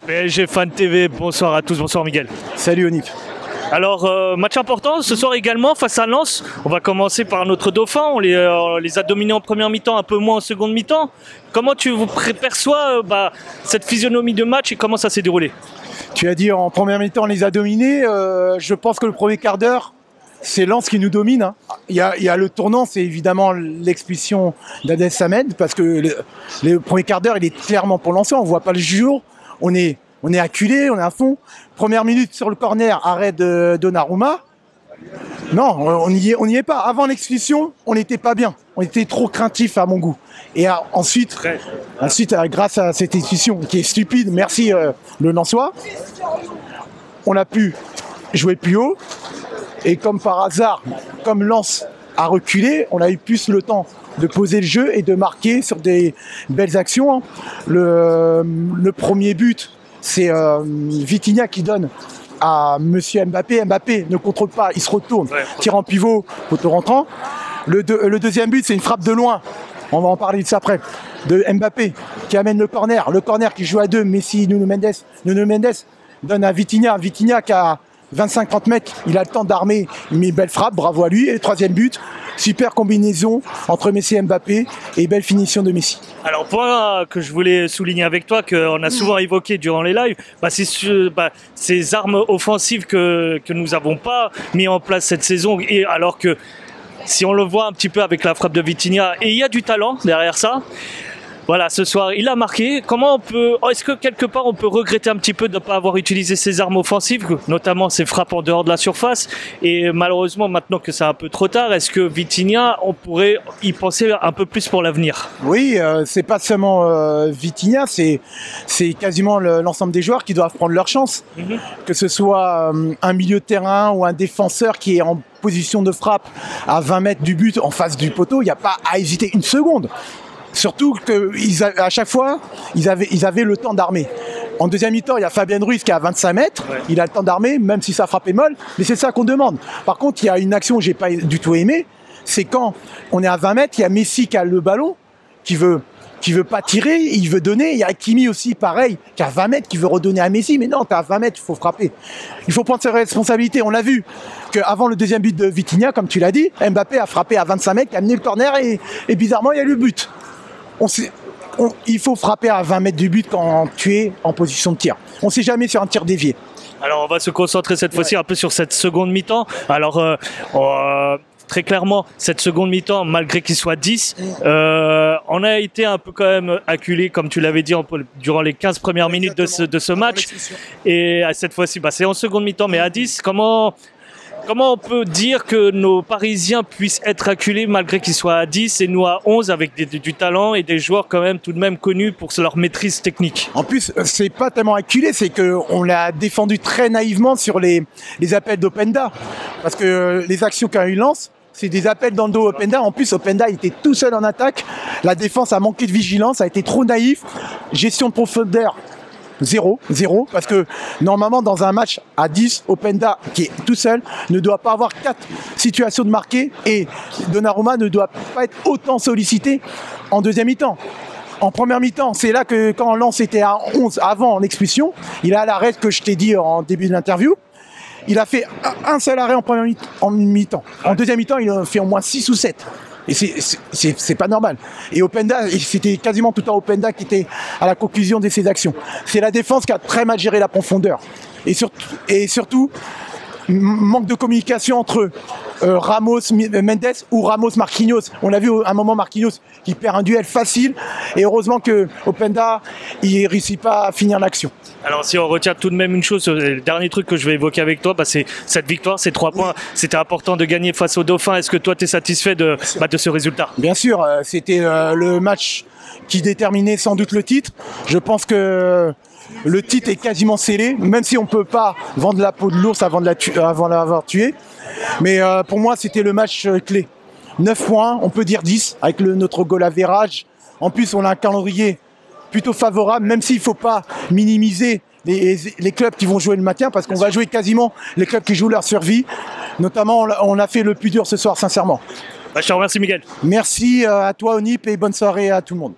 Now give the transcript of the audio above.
PSG Fan TV, bonsoir à tous, bonsoir Miguel. Salut Onip. Alors, match important ce soir également face à Lens. On va commencer par notre dauphin. On les a dominés en première mi-temps, un peu moins en seconde mi-temps. Comment tu perçois cette physionomie de match et comment ça s'est déroulé? Tu as dit en première mi-temps on les a dominés. Je pense que le premier quart d'heure, c'est Lens qui nous domine. Hein. Il y a le tournant, c'est évidemment l'expulsion d'Adel Samed, parce que le premier quart d'heure, il est clairement pour Lens. On ne voit pas le jour. On est acculé, on est à fond. Première minute sur le corner, arrêt de Donnarumma. Non, on n'y est pas. Avant l'expulsion, on n'était pas bien. On était trop craintif à mon goût. Et ensuite, grâce à cette expulsion qui est stupide, merci le Lensois, on a pu jouer plus haut. Et comme par hasard, comme Lens a reculé, on a eu plus le temps de poser le jeu et de marquer sur des belles actions. Hein. Le premier but, c'est Vitinha qui donne à Monsieur Mbappé. Mbappé ne contrôle pas, il se retourne, tire en pivot, poteau rentrant. Le deuxième but, c'est une frappe de loin. On va en parler de ça après. De Mbappé qui amène le corner. Le corner qui joue à deux, Messi, Nuno Mendes. Nuno Mendes donne à Vitinha. Vitinha qui a 25-30 mètres, il a le temps d'armer, il met une belle frappe, bravo à lui. Et le troisième but, super combinaison entre Messi et Mbappé et belle finition de Messi. Alors, point que je voulais souligner avec toi, qu'on a souvent évoqué durant les lives, c'est ces armes offensives que nous n'avons pas mis en place cette saison. Et alors que, si on le voit un petit peu avec la frappe de Vitinha, et il y a du talent derrière ça. Voilà, ce soir, il a marqué. Est-ce que quelque part on peut regretter un petit peu de ne pas avoir utilisé ses armes offensives, notamment ses frappes en dehors de la surface? Et malheureusement, maintenant que c'est un peu trop tard, est-ce que Vitinha, on pourrait y penser un peu plus pour l'avenir? Oui, c'est pas seulement Vitinha, c'est quasiment l'ensemble des joueurs qui doivent prendre leur chance. Que ce soit un milieu de terrain ou un défenseur qui est en position de frappe à 20 mètres du but en face du poteau, il n'y a pas à hésiter une seconde. Surtout qu'à chaque fois, ils avaient le temps d'armer. En deuxième mi-temps, il y a Fabien Ruiz qui est à 25 mètres. Ouais. Il a le temps d'armer, même si ça frappe molle. Mais c'est ça qu'on demande. Par contre, il y a une action que je n'ai pas du tout aimée. C'est quand on est à 20 mètres, il y a Messi qui a le ballon, qui veut pas tirer, il veut donner. Il y a Hakimi aussi, pareil, qui a 20 mètres, qui veut redonner à Messi. Mais non, tu as 20 mètres, il faut frapper. Il faut prendre ses responsabilités. On l'a vu qu'avant le deuxième but de Vitinha, comme tu l'as dit, Mbappé a frappé à 25 mètres, qui a amené le corner et bizarrement, il y a eu le but. Il faut frapper à 20 mètres du but quand tu es en position de tir. On ne sait jamais sur un tir dévié. Alors on va se concentrer cette fois-ci un peu sur cette seconde mi-temps. Alors très clairement, cette seconde mi-temps, malgré qu'il soit 10, on a été un peu quand même acculé, comme tu l'avais dit, durant les 15 premières minutes de ce match. Et cette fois-ci, c'est en seconde mi-temps, mais à 10, Comment on peut dire que nos Parisiens puissent être acculés malgré qu'ils soient à 10 et nous à 11 avec du talent et des joueurs quand même tout de même connus pour leur maîtrise technique? En plus, c'est pas tellement acculé, c'est qu'on l'a défendu très naïvement sur les appels d'Openda. Parce que les actions qu'a eu Lens, c'est des appels dans le dos Openda. En plus, Openda était tout seul en attaque. La défense a manqué de vigilance, a été trop naïf. Gestion de profondeur. Zéro, parce que normalement dans un match à 10, Openda qui est tout seul ne doit pas avoir 4 situations de marquer et Donnarumma ne doit pas être autant sollicité en deuxième mi-temps. En première mi-temps, c'est là que quand Lens était à 11 avant l'expulsion, il a l'arrêt que je t'ai dit en début de l'interview. Il a fait un seul arrêt en mi-temps. En deuxième mi-temps, il a fait au moins 6 ou 7. Et c'est pas normal. Et Openda, c'était quasiment tout le temps Openda qui était à la conclusion de ses actions. C'est la défense qui a très mal géré la profondeur. Et surtout manque de communication entre Ramos Mendes ou Ramos Marquinhos. On a vu à un moment Marquinhos qui perd un duel facile et heureusement que Openda il réussit pas à finir l'action. Alors si on retient tout de même une chose, le dernier truc que je vais évoquer avec toi, c'est cette victoire, ces 3 points. C'était important de gagner face au Dauphin. Est-ce que toi tu es satisfait de ce résultat? Bien sûr, c'était le match qui déterminait sans doute le titre. Je pense que le titre est quasiment scellé, même si on ne peut pas vendre la peau de l'ours avant l'avoir tué. Mais pour moi, c'était le match clé. 9 points, on peut dire 10, avec notre goal average. En plus, on a un calendrier plutôt favorable, même s'il ne faut pas minimiser les clubs qui vont jouer le maintien, parce qu'on va jouer quasiment les clubs qui jouent leur survie. Notamment, on a fait le plus dur ce soir, sincèrement. Je te remercie, Miguel. Merci à toi, Onip, et bonne soirée à tout le monde.